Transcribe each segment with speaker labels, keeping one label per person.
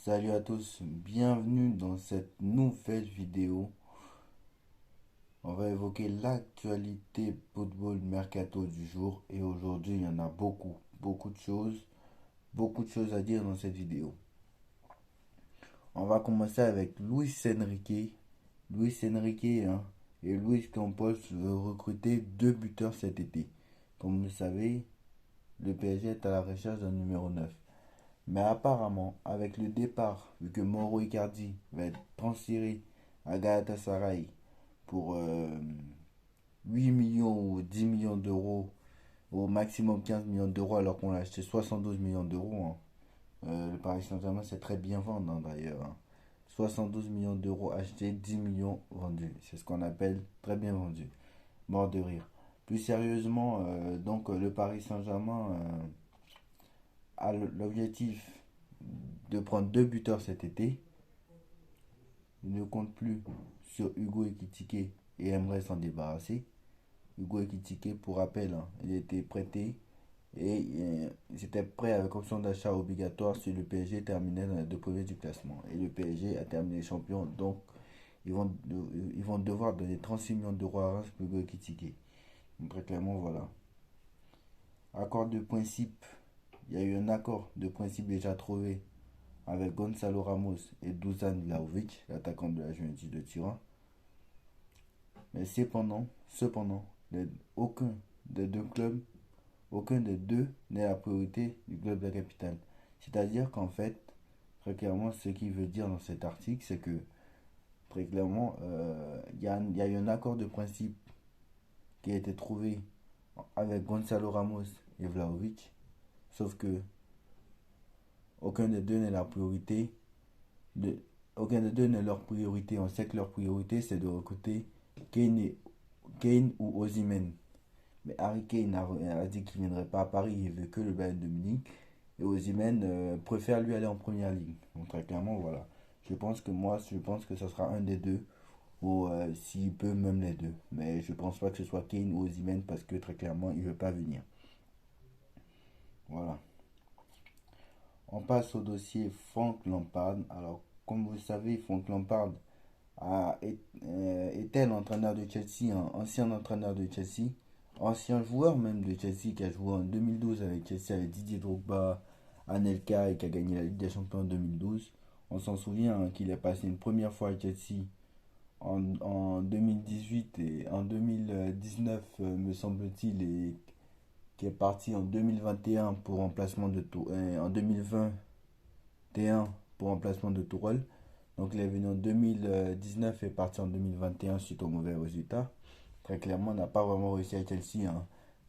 Speaker 1: Salut à tous, bienvenue dans cette nouvelle vidéo. On va évoquer l'actualité football mercato du jour et aujourd'hui il y en a beaucoup de choses à dire dans cette vidéo. On va commencer avec Luis Enrique. Luis Enrique et Luis Campos veut recruter deux buteurs cet été. Comme vous le savez, le PSG est à la recherche d'un numéro 9. Mais apparemment, avec le départ, vu que Mauro Icardi va être transféré à Galatasaray pour 8 millions ou 10 millions d'euros, au maximum 15 millions d'euros, alors qu'on l'a acheté 72 millions d'euros. Le Paris Saint-Germain, c'est très bien vendre d'ailleurs. 72 millions d'euros achetés, 10 millions vendus. C'est ce qu'on appelle très bien vendu. Mort de rire. Plus sérieusement, le Paris Saint-Germain a l'objectif de prendre deux buteurs cet été. Il ne compte plus sur Hugo Ekitike et aimerait s'en débarrasser. Hugo Ekitike, pour rappel, il était prêté et ils étaient prêts avec option d'achat obligatoire si le PSG terminait dans les deux premiers du classement. Et le PSG a terminé champion, donc ils vont devoir donner 36 millions d'euros à Reims pour Hugo Ekitike. Donc très clairement, voilà. Accord de principe. Il y a eu un accord de principe déjà trouvé avec Gonzalo Ramos et Dusan Vlahovic, l'attaquant de la Juventus de Turin. Mais cependant, aucun des deux clubs, aucun des deux n'est la priorité du club de la capitale. C'est-à-dire qu'en fait, très clairement, ce qu'il veut dire dans cet article, c'est que très clairement, il y a eu un accord de principe qui a été trouvé avec Gonzalo Ramos et Vlahovic, sauf que aucun des deux n'est la priorité de, aucun des deux n'est leur priorité. On sait que leur priorité, c'est de recruter Kane, Kane ou Osimhen. Mais Harry Kane a dit qu'il ne viendrait pas à Paris, il veut que le Bayern de Munich. Et Osimhen préfère lui aller en première ligne. Donc très clairement, voilà. Je pense que ce sera un des deux. Ou s'il peut, même les deux. Mais je pense pas que ce soit Kane ou Osimhen parce que très clairement, il veut pas venir. Voilà. On passe au dossier Frank Lampard. Alors, comme vous le savez, Frank Lampard était l'entraîneur de Chelsea, un ancien entraîneur de Chelsea, ancien joueur même de Chelsea qui a joué en 2012 avec Chelsea, avec Didier Drogba, Anelka et qui a gagné la Ligue des Champions en 2012. On s'en souvient qu'il est passé une première fois à Chelsea en 2018 et en 2019, me semble-t-il, et qui est parti en 2021 pour remplacement de en 2021 pour remplacement de Tourelle. Donc il est venu en 2019 et parti en 2021 suite au mauvais résultat. Très clairement, on n'a pas vraiment réussi à Chelsea.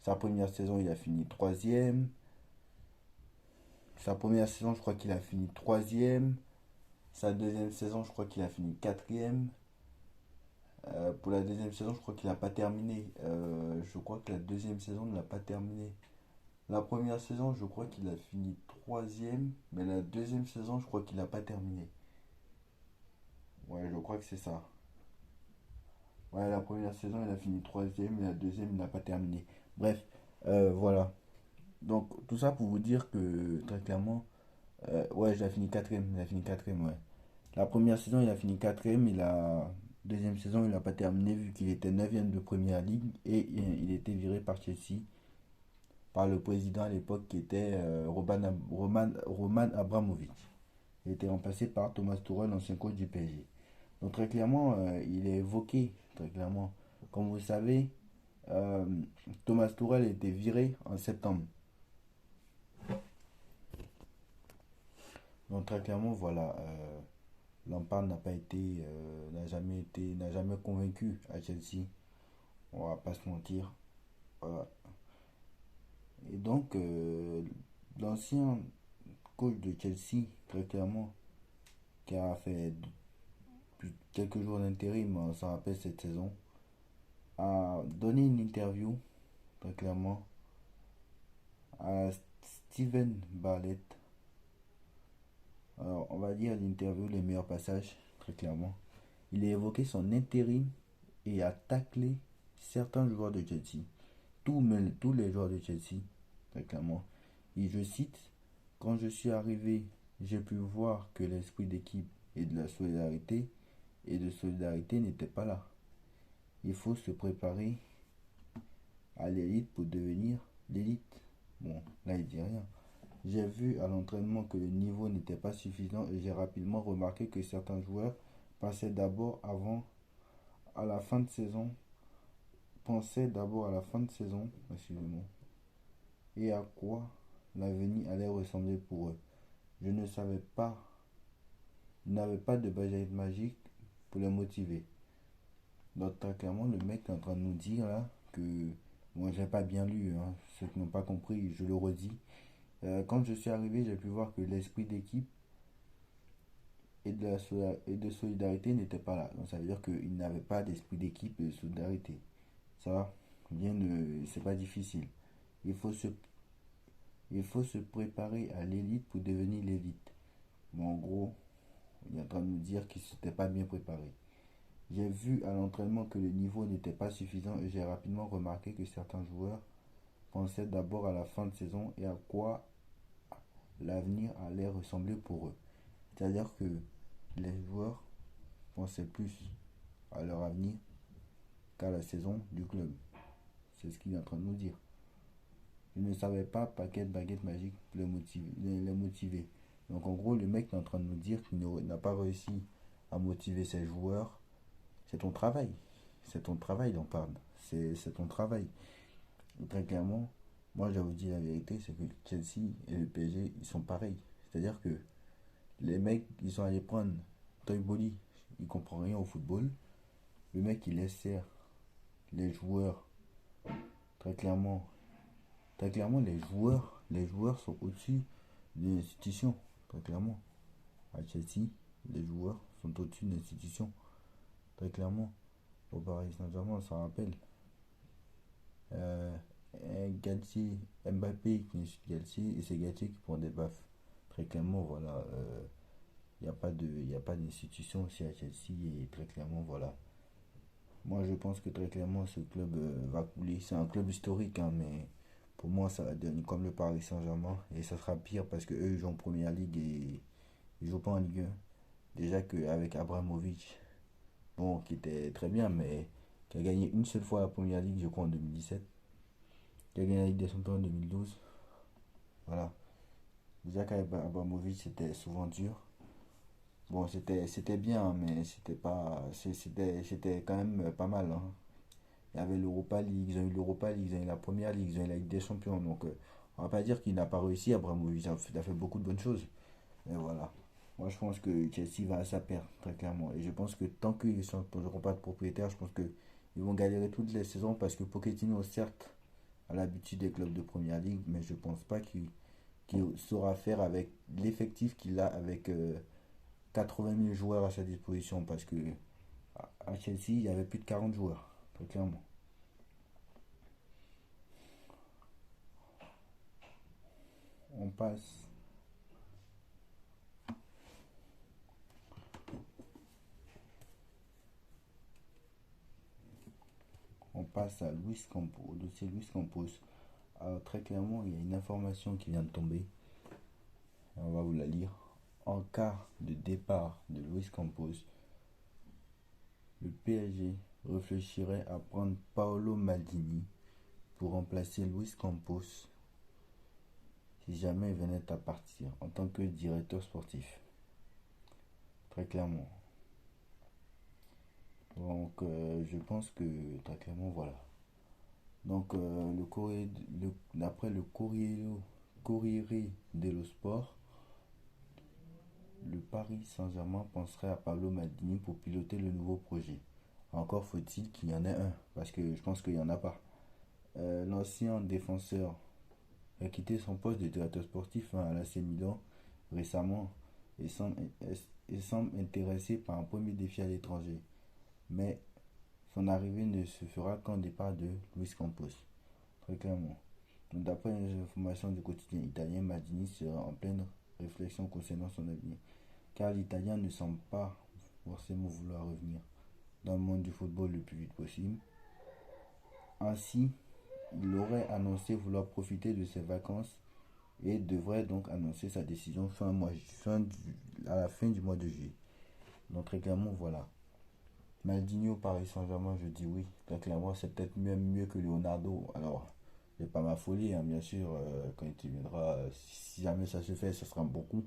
Speaker 1: Sa première saison, il a fini troisième. Sa première saison, je crois qu'il a fini troisième. Sa deuxième saison, je crois qu'il a fini quatrième. Pour la deuxième saison, je crois qu'il n'a pas terminé. Je crois que la deuxième saison ne l'a pas terminé. La première saison, je crois qu'il a fini troisième. Mais la deuxième saison, je crois qu'il n'a pas terminé. Ouais, je crois que c'est ça. Ouais, la première saison, il a fini troisième et la deuxième, il n'a pas terminé. Bref, voilà. Donc, tout ça pour vous dire que, très clairement, ouais, il a fini quatrième. Il a fini quatrième, ouais. La première saison, il a fini quatrième. Et la deuxième saison, il n'a pas terminé vu qu'il était neuvième de première ligue. Et il était viré par Chelsea, par le président à l'époque qui était Roman Abramovich. Il était remplacé par Thomas Tuchel, l'ancien coach du PSG. Donc très clairement, il est évoqué, très clairement. Comme vous le savez, euh, Thomas Tuchel a été viré en septembre. Donc très clairement, voilà, Lampard n'a jamais convaincu à Chelsea. On va pas se mentir. Voilà. Et donc, l'ancien coach de Chelsea, très clairement, qui a fait quelques jours d'intérim, on s'en rappelle cette saison, a donné une interview, très clairement, à Steven Barlett. Alors, on va dire l'interview, les meilleurs passages, très clairement. Il a évoqué son intérim et a taclé certains joueurs de Chelsea. Tous les joueurs de Chelsea, très clairement. Et je cite, quand je suis arrivé j'ai pu voir que l'esprit d'équipe et de la solidarité n'était pas là. Il faut se préparer à l'élite pour devenir l'élite. Bon, là il dit rien. J'ai vu à l'entraînement que le niveau n'était pas suffisant et j'ai rapidement remarqué que certains joueurs passaient d'abord avant à la fin de saison, pensaient d'abord à la fin de saison, excusez-moi, et à quoi l'avenir allait ressembler pour eux. Je ne savais pas, ils n'avaient pas de baguette magique pour les motiver. Donc très clairement, le mec est en train de nous dire là que, bon, j'ai pas bien lu, hein, ceux qui n'ont pas compris, je le redis. Quand je suis arrivé, j'ai pu voir que l'esprit d'équipe et de solidarité n'était pas là. Donc ça veut dire qu'il n'avait pas d'esprit d'équipe et de solidarité. Ça, bien, c'est pas difficile. Il faut se, il faut se préparer à l'élite pour devenir l'élite. Bon, en gros, il est en train de nous dire qu'il ne s'était pas bien préparé. J'ai vu à l'entraînement que le niveau n'était pas suffisant et j'ai rapidement remarqué que certains joueurs pensaient d'abord à la fin de saison et à quoi l'avenir allait ressembler pour eux. C'est-à-dire que les joueurs pensaient plus à leur avenir qu'à la saison du club. C'est ce qu'il est en train de nous dire. Il ne savait pas paquet de baguettes magiques pour les motiver. Donc en gros, le mec est en train de nous dire qu'il n'a pas réussi à motiver ses joueurs. C'est ton travail. C'est ton travail d'en parle. C'est ton travail. Et très clairement, moi je vous dis la vérité, c'est que Chelsea et le PSG, ils sont pareils. C'est-à-dire que les mecs, ils sont allés prendre Toy Boli, il comprend rien au football. Le mec, il laisse faire les joueurs, très clairement. Très clairement, les joueurs sont au-dessus de l'institution. Très clairement. À Chelsea, les joueurs sont au-dessus de l'institution. Très clairement. Au Paris Saint-Germain, on s'en rappelle. Euh, Galtier, Mbappé qui insulte Galtier et c'est Galtier qui prend des baffes. Très clairement, voilà. Il n'y a pas d'institution aussi à Chelsea et très clairement, voilà. Moi, je pense que très clairement, ce club va couler. C'est un club historique, hein, mais pour moi, ça va devenir comme le Paris Saint-Germain. Et ça sera pire parce que eux ils jouent en première ligue et ils jouent pas en Ligue 1. Déjà qu'avec Abramovich, bon, qui était très bien, mais qui a gagné une seule fois la première ligue, je crois, en 2017. Qui a gagné la Ligue des Champions en 2012. Voilà. Déjà qu'avec Abramovich, c'était souvent dur. Bon, c'était bien, mais c'était quand même pas mal, hein. Il y avait l'Europa League, ils ont eu l'Europa League, ils ont eu la Première Ligue, ils ont eu la Ligue des Champions. Donc, on va pas dire qu'il n'a pas réussi. Abramovich a fait beaucoup de bonnes choses. Mais voilà. Moi, je pense que Chelsea va à sa perte, très clairement. Et je pense que tant qu'ils ne changeront pas de propriétaire, je pense qu'ils vont galérer toutes les saisons parce que Pochettino, certes, a l'habitude des clubs de Première Ligue, mais je pense pas qu'il saura faire avec l'effectif qu'il a avec 80 000 joueurs à sa disposition parce que à Chelsea, il y avait plus de 40 joueurs, très clairement. On passe, on passe à Luis Campos, au dossier Luis Campos. Alors, très clairement, il y a une information qui vient de tomber. On va vous la lire. En cas de départ de Luis Campos, le PSG réfléchirait à prendre Paolo Maldini pour remplacer Luis Campos si jamais il venait à partir en tant que directeur sportif. Très clairement. Donc, je pense que très clairement, voilà. Donc, d'après le Corriere dello Sport, le Paris Saint-Germain penserait à Paolo Maldini pour piloter le nouveau projet. Encore faut-il qu'il y en ait un, parce que je pense qu'il n'y en a pas. L'ancien défenseur a quitté son poste de directeur sportif, hein, à l'AC Milan récemment et semble intéressé par un premier défi à l'étranger. Mais son arrivée ne se fera qu'en départ de Luis Campos, très clairement. Donc, d'après les informations du quotidien italien, Maldini sera en pleine réflexion concernant son avenir, car l'Italien ne semble pas forcément vouloir revenir dans le monde du football le plus vite possible. Ainsi, il aurait annoncé vouloir profiter de ses vacances et devrait donc annoncer sa décision à la fin du mois de juillet. Donc très clairement, voilà. Maldini au Paris Saint-Germain, je dis oui. Très clairement, c'est peut-être même mieux que Leonardo. Alors, c'est pas ma folie, hein, bien sûr. Quand il viendra, si jamais ça se fait, ce sera un bon coup.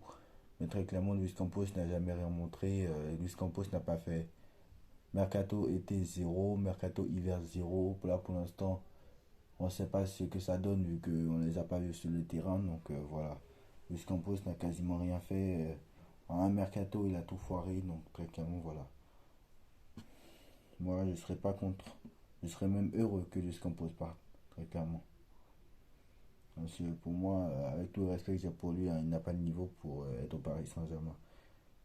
Speaker 1: Mais très clairement, Luis Campos n'a jamais rien montré. Luis Campos n'a pas fait Mercato été zéro, Mercato hiver zéro. Là, pour l'instant, on ne sait pas ce que ça donne vu qu'on ne les a pas vus sur le terrain. Donc voilà. Luis Campos n'a quasiment rien fait. En un Mercato, il a tout foiré. Donc très clairement, voilà. Moi, je ne serais pas contre. Je serais même heureux que Luis Campos parte. Très clairement. Parce que pour moi, avec tout le respect que j'ai pour lui, hein, il n'a pas de niveau pour être au Paris Saint-Germain.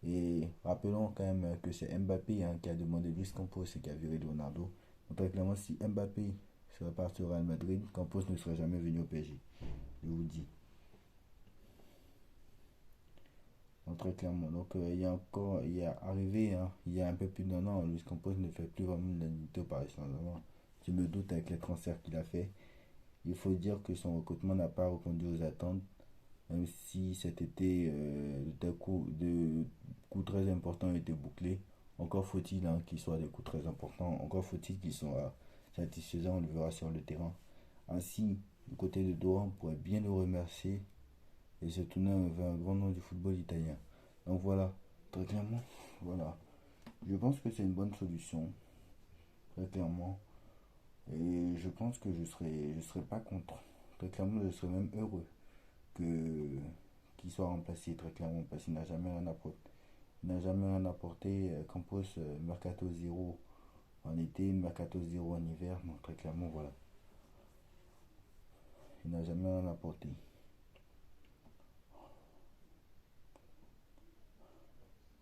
Speaker 1: Et rappelons quand même que c'est Mbappé, hein, qui a demandé Luis Campos et qui a viré Leonardo. Donc très clairement, si Mbappé serait parti au Real Madrid, Campos ne serait jamais venu au PSG. Je vous dis. Donc très clairement. Donc il y a arrivé, hein, il y a un peu plus d'un an, Luis Campos ne fait plus vraiment l'unité au Paris Saint-Germain. Je me doute avec les transferts qu'il a fait. Il faut dire que son recrutement n'a pas répondu aux attentes, même si cet été, de coûts très importants ont été bouclés. Encore faut-il, hein, qu'ils soient des coûts très importants. Encore faut-il qu'ils soient satisfaisants, on le verra sur le terrain. Ainsi, du côté de Doha, on pourrait bien le remercier et se tourner vers un grand nom du football italien. Donc voilà, très clairement, voilà. Je pense que c'est une bonne solution, très clairement. Et je pense que je serais pas contre. Très clairement, je serais même heureux que qu'il soit remplacé, très clairement, parce qu'il n'a jamais rien apporté. Il n'a jamais rien apporté. Campos, Mercato zéro en été, Mercato zéro en hiver. Donc très clairement, voilà. Il n'a jamais rien apporté.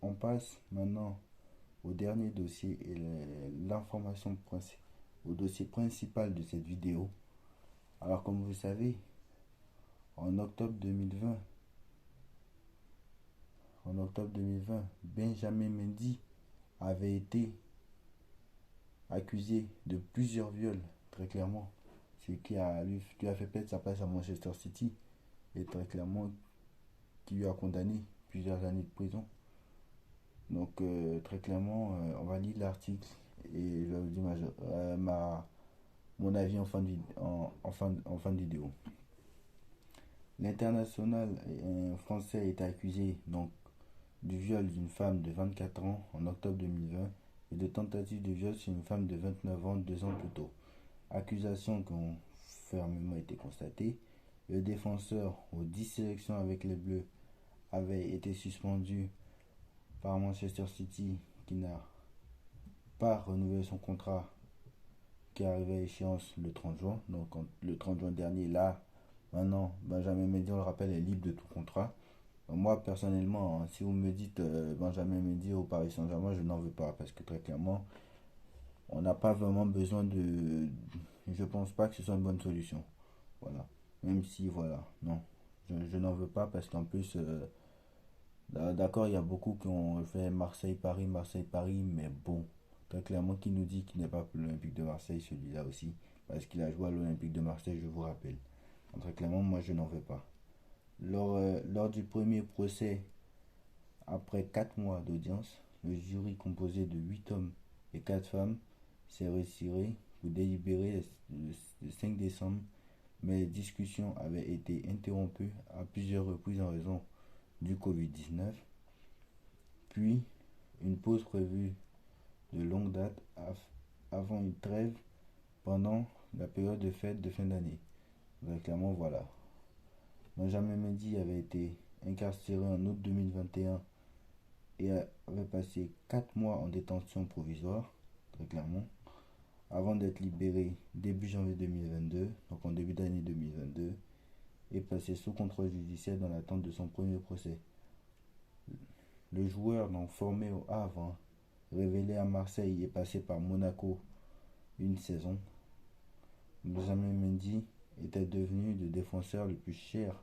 Speaker 1: On passe maintenant au dernier dossier et l'information principale, au dossier principal de cette vidéo. Alors comme vous savez, en octobre 2020, Benjamin Mendy avait été accusé de plusieurs viols, très clairement. Ce qui a fait perdre sa place à Manchester City et très clairement qui lui a condamné plusieurs années de prison. Donc très clairement, on va lire l'article et je vais vous dire mon avis en fin de vidéo. L'international français a été accusé donc du viol d'une femme de 24 ans en octobre 2020 et de tentative de viol sur une femme de 29 ans 2 ans plus tôt. Accusations qui ont fermement été constatées. Le défenseur aux 10 sélections avec les Bleus avait été suspendu par Manchester City qui n'a pas renouvelé son contrat qui est arrivé à échéance le 30 juin. Donc le 30 juin dernier, là, maintenant, Benjamin Mendy, on le rappelle, est libre de tout contrat. Donc, moi, personnellement, hein, si vous me dites Benjamin Mendy au Paris Saint-Germain, je n'en veux pas parce que très clairement, on n'a pas vraiment besoin de. Je pense pas que ce soit une bonne solution. Voilà. Même si, voilà, non. Je n'en veux pas parce qu'en plus, d'accord, il y a beaucoup qui ont fait Marseille-Paris, mais bon, très clairement, qui nous dit qu'il n'est pas pour l'Olympique de Marseille, celui-là aussi, parce qu'il a joué à l'Olympique de Marseille, je vous rappelle. Donc, très clairement, moi, je n'en veux pas. Lors du premier procès, après 4 mois d'audience, le jury composé de 8 hommes et 4 femmes s'est retiré pour délibérer le 5 décembre, mais les discussions avaient été interrompues à plusieurs reprises en raison du Covid-19, puis une pause prévue de longue date avant une trêve pendant la période de fête de fin d'année. Donc, clairement, voilà. Benjamin Mendy avait été incarcéré en août 2021 et avait passé 4 mois en détention provisoire, très clairement, avant d'être libéré début janvier 2022, donc en début d'année 2022, et passé sous contrôle judiciaire dans l'attente de son premier procès. Le joueur, donc formé au Havre, hein, révélé à Marseille et passé par Monaco une saison, Benjamin Mendy était devenu le défenseur le plus cher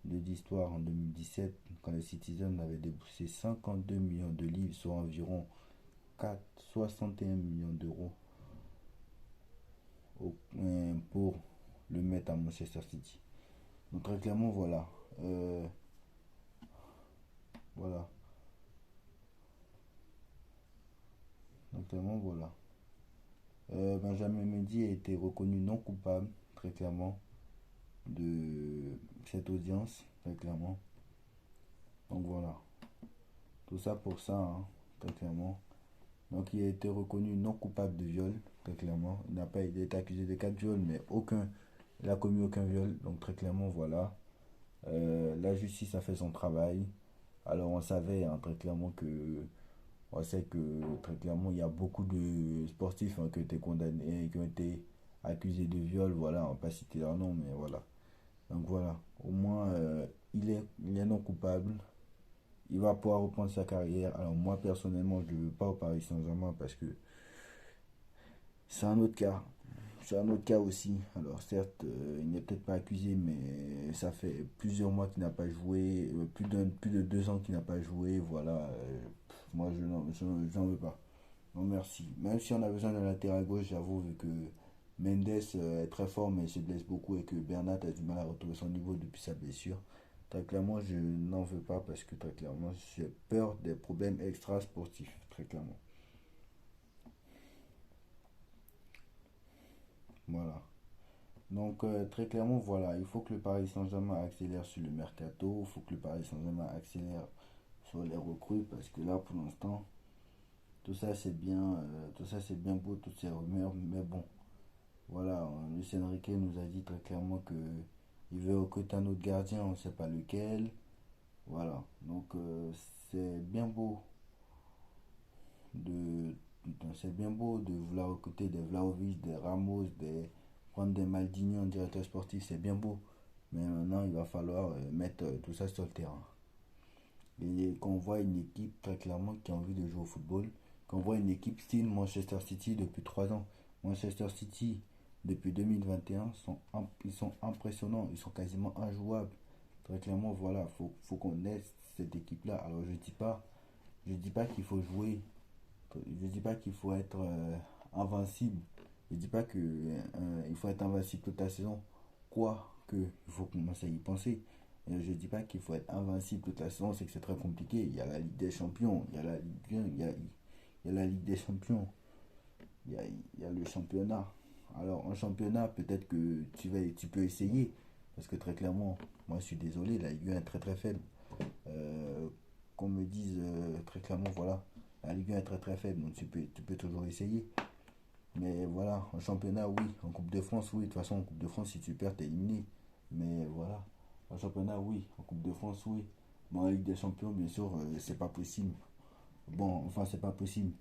Speaker 1: de l'histoire en 2017 quand les Citizens avaient déboursé 52 millions de livres, soit environ 61 millions d'euros pour le mettre à Manchester City. Donc très clairement, voilà. Voilà. Donc clairement, voilà. Benjamin Mendy a été reconnu non coupable, très clairement, de cette audience, très clairement. Donc voilà. Tout ça pour ça, hein, très clairement. Donc il a été reconnu non coupable de viol, très clairement. Il n'a pas été accusé de 4 viols, mais aucun. Il n'a commis aucun viol. Donc très clairement, voilà. La justice a fait son travail. Alors on savait, hein, très clairement que on sait que très clairement il y a beaucoup de sportifs, hein, qui ont été condamnés, qui ont été accusés de viol. Voilà, on va pas citer leur nom, mais voilà. Donc voilà, au moins il est non coupable. Il va pouvoir reprendre sa carrière. Alors moi personnellement, je ne veux pas au Paris Saint-Germain parce que c'est un autre cas. C'est un autre cas aussi. Alors certes, il n'est peut-être pas accusé, mais ça fait plusieurs mois qu'il n'a pas joué, plus de 2 ans qu'il n'a pas joué. Voilà, moi je n'en veux pas. Non merci. Même si on a besoin d'un latéral gauche, j'avoue, vu que Mendes est très fort, mais il se blesse beaucoup et que Bernat a du mal à retrouver son niveau depuis sa blessure. Très clairement, je n'en veux pas parce que très clairement, j'ai peur des problèmes extra-sportifs. Très clairement. Voilà. Donc, très clairement, voilà, il faut que le Paris Saint-Germain accélère sur le mercato, il faut que le Paris Saint-Germain accélère sur les recrues, parce que là, pour l'instant, tout ça c'est bien beau, toutes ces rumeurs, mais bon, voilà, Luis Enrique nous a dit très clairement que il veut recruter un autre gardien, on ne sait pas lequel, voilà, donc c'est bien beau de c'est bien beau de vouloir recruter des Vlahovic, des Ramos, prendre des Maldini en directeur sportif, c'est bien beau. Mais maintenant, il va falloir mettre tout ça sur le terrain. Et qu'on voit une équipe très clairement qui a envie de jouer au football, qu'on voit une équipe style Manchester City depuis 3 ans. Manchester City, depuis 2021, ils sont impressionnants, ils sont quasiment injouables. Très clairement, voilà, faut qu'on ait cette équipe-là. Alors je dis pas qu'il faut jouer, je dis pas qu'il faut être invincible. Je dis pas que il faut être invincible toute la saison. Quoi que il faut commencer à y penser. Je dis pas qu'il faut être invincible toute la saison, c'est que c'est très compliqué. Il y a la Ligue des Champions, il y a la Ligue 1, il y a la Ligue des Champions, il y a le championnat. Alors en championnat, peut-être que tu peux essayer. Parce que très clairement, moi je suis désolé, la Ligue 1 est très très faible. Euh, qu'on me dise très clairement, voilà, la Ligue 1 est très très faible, donc tu peux toujours essayer. Mais voilà, en championnat, oui. En Coupe de France, oui. De toute façon, en Coupe de France, si tu perds, t'es éliminé. Mais voilà. En championnat, oui. En Coupe de France, oui. Mais en Ligue des Champions, bien sûr, c'est pas possible. Bon, enfin, c'est pas possible.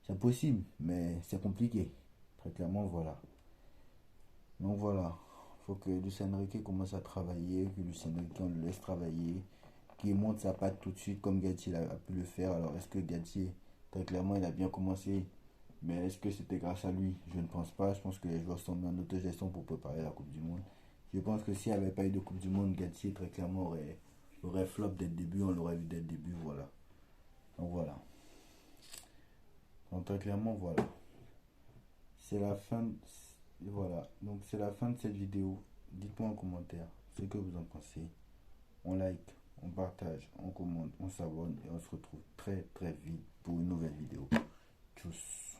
Speaker 1: C'est possible, mais c'est compliqué. Très clairement, voilà. Donc voilà. Faut que Lucien Enrique commence à travailler, que Lucien Enrique, on le laisse travailler, qu'il monte sa patte tout de suite comme Galtier a pu le faire. Alors, est-ce que Galtier, très clairement, il a bien commencé, mais est-ce que c'était grâce à lui? Je ne pense pas. Je pense que les joueurs sont mis en autogestion pour préparer la Coupe du Monde. Je pense que s'il n'y avait pas eu de Coupe du Monde, Galtier très clairement aurait flop dès le début. On l'aurait vu dès le début. Voilà. Donc voilà. Donc très clairement, voilà. C'est la fin. Voilà. Donc c'est la fin de cette vidéo. Dites-moi en commentaire ce que vous en pensez. On like, on partage, on commente, on s'abonne et on se retrouve très très vite pour une nouvelle vidéo. Tchuss.